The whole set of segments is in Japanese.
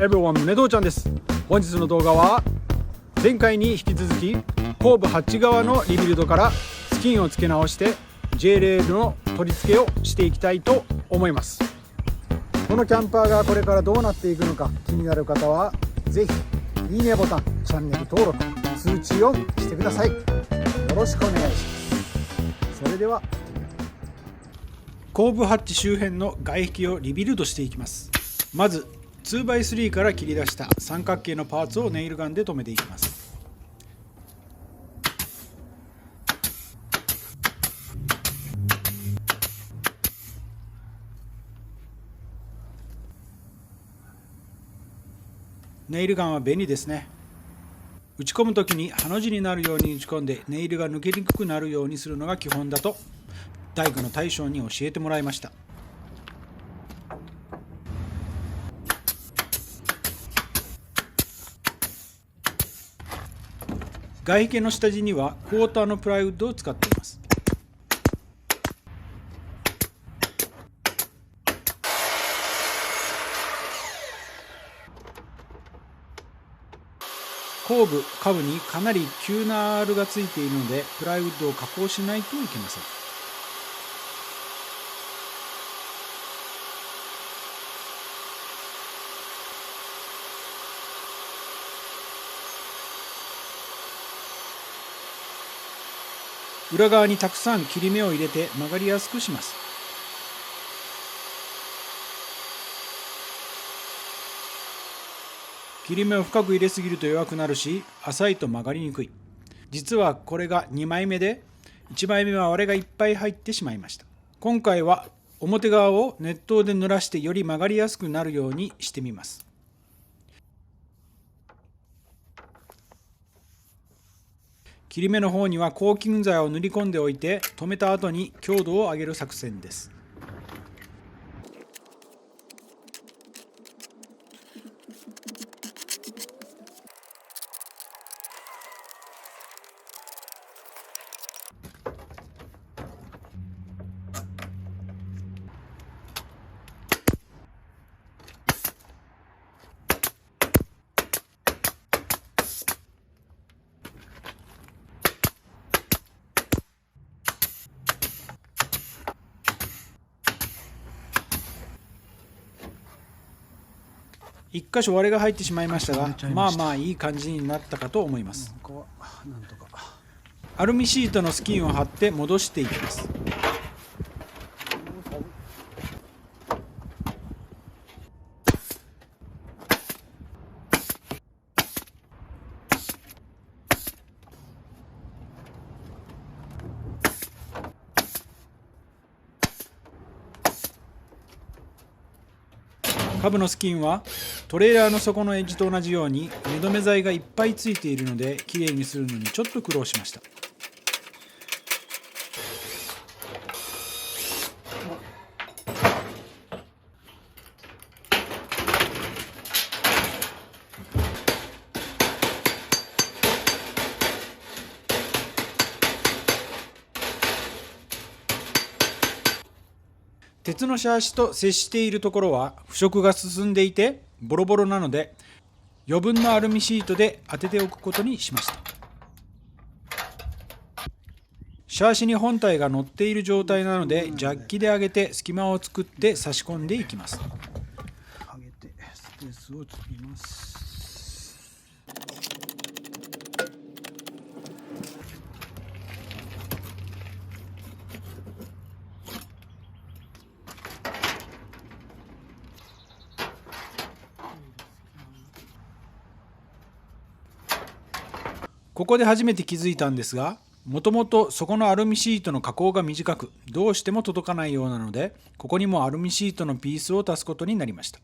everyone 宗道ちゃんです。本日の動画は前回に引き続き後部ハッチ側のリビルドからスキンを付け直して J レールの取り付けをしていきたいと思います。このキャンパーがこれからどうなっていくのか気になる方はぜひいいねボタン、チャンネル登録、通知オンしてください。よろしくお願いします。それでは後部ハッチ周辺の外壁をリビルドしていきます。まず 2x3 から切り出した三角形のパーツをネイルガンで留めていきます。ネイルガンは便利ですね。打ち込むときにハの字になるように打ち込んでネイルが抜けにくくなるようにするのが基本だと大工の大将に教えてもらいました。外壁の下地にはクォーターのプライウッドを使っています。後部、下部にかなり急な R がついているのでプライウッドを加工しないといけません。裏側にたくさん切り目を入れて曲がりやすくします。切り目を深く入れすぎると弱くなるし、浅いと曲がりにくい。実はこれが2枚目で、1枚目は割れがいっぱい入ってしまいました。今回は表側を熱湯で濡らしてより曲がりやすくなるようにしてみます。切り目の方にはコーキング剤を塗り込んでおいて留めた後に強度を上げる作戦です。一箇所割れが入ってしまいましたが、まあまあいい感じになったかと思います。アルミシートのスキンを貼って戻していきます。下部のスキンはトレーラーの底のエッジと同じように目止め剤がいっぱいついているのできれいにするのにちょっと苦労しました。鉄のシャーシと接しているところは腐食が進んでいてボロボロなので余分なアルミシートで当てておくことにしました。シャーシに本体が乗っている状態なのでジャッキで上げて隙間を作って差し込んでいきます。上げてスペースを作ります。ここで初めて気づいたんですが、もともとそこのアルミシートの加工が短く、どうしても届かないようなので、ここにもアルミシートのピースを足すことになりました。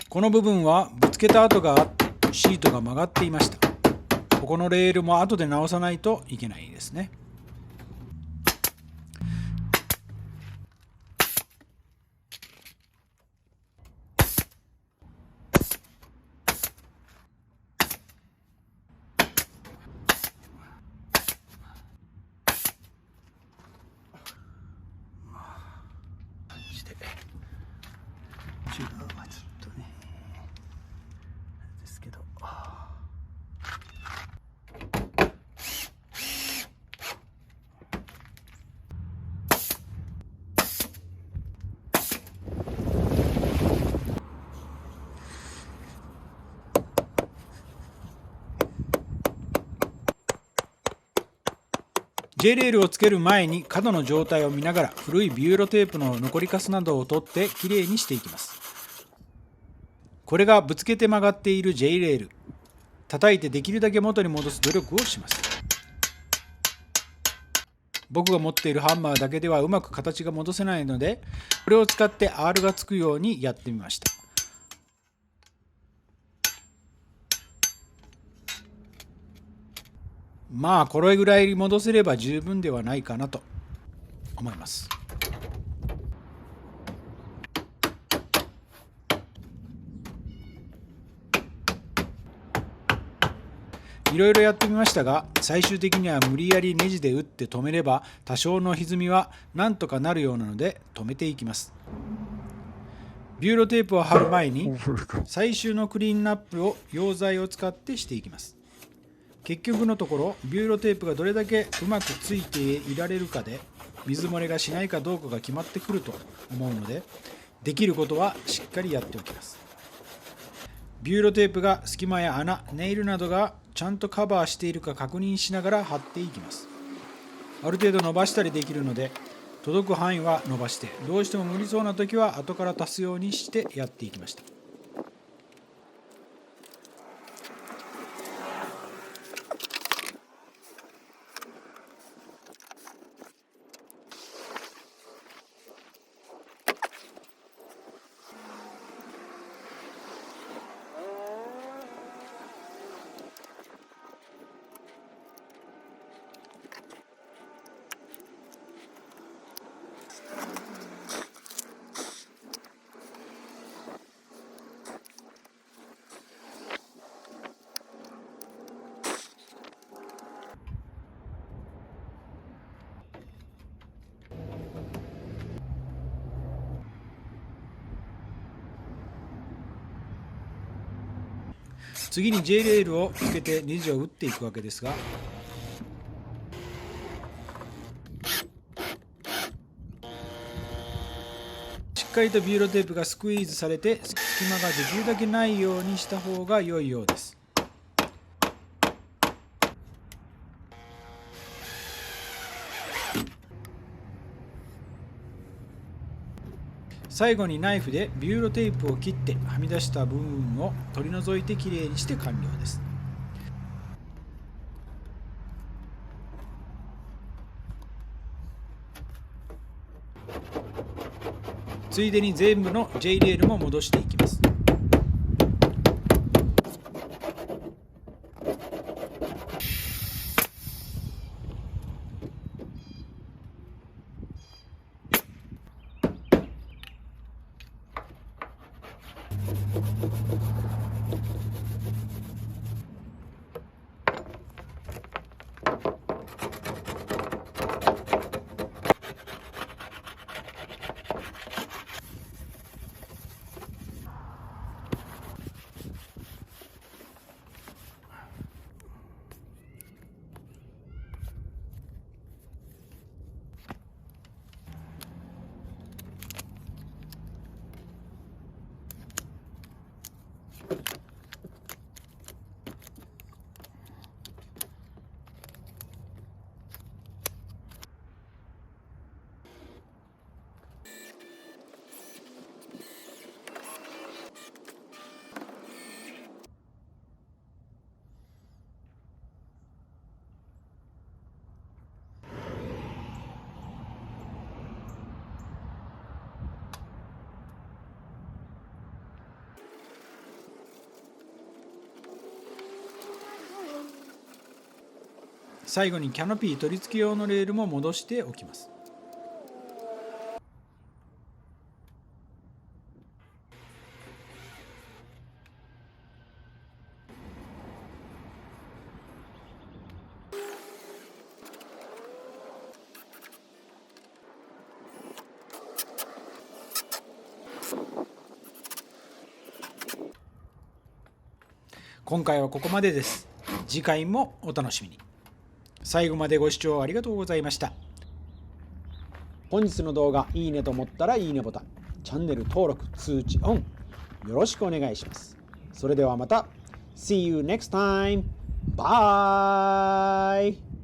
この部分はぶつけた跡があってシートが曲がっていました。ここのレールも後で直さないといけないですね。ですけど、J レールをつける前に角の状態を見ながら古いビューロテープの残りカスなどを取ってきれいにしていきます。これがぶつけて曲がっている J レール。叩いてできるだけ元に戻す努力をします。僕が持っているハンマーだけではうまく形が戻せないので、これを使って R がつくようにやってみました。まあこれぐらい戻せれば十分ではないかなと思います。いろいろやってみましたが、最終的には無理やりネジで打って止めれば多少の歪みはなんとかなるようなので止めていきます。ビューロテープを貼る前に最終のクリーンナップを溶剤を使ってしていきます。結局のところビューロテープがどれだけうまくついていられるかで水漏れがしないかどうかが決まってくると思うので、できることはしっかりやっておきます。ビューロテープが隙間や穴、ネイルなどがちゃんとカバーしているか確認しながら貼っていきます。ある程度伸ばしたりできるので届く範囲は伸ばして、どうしても無理そうな時は後から足すようにしてやっていきました。次に J レールをつけてネジを打っていくわけですが、しっかりとビューロテープがスクイーズされて隙間ができるだけないようにした方が良いようです。最後にナイフでビューロテープを切ってはみ出した部分を取り除いてきれいにして完了です。ついでに全部の J レールも戻していきます。最後にキャノピー取り付け用のレールも戻しておきます。今回はここまでです。次回もお楽しみに。最後までご視聴ありがとうございました。本日の動画いいねと思ったらいいねボタン、チャンネル登録、通知オン、よろしくお願いします。それではまた。See you next time. Bye.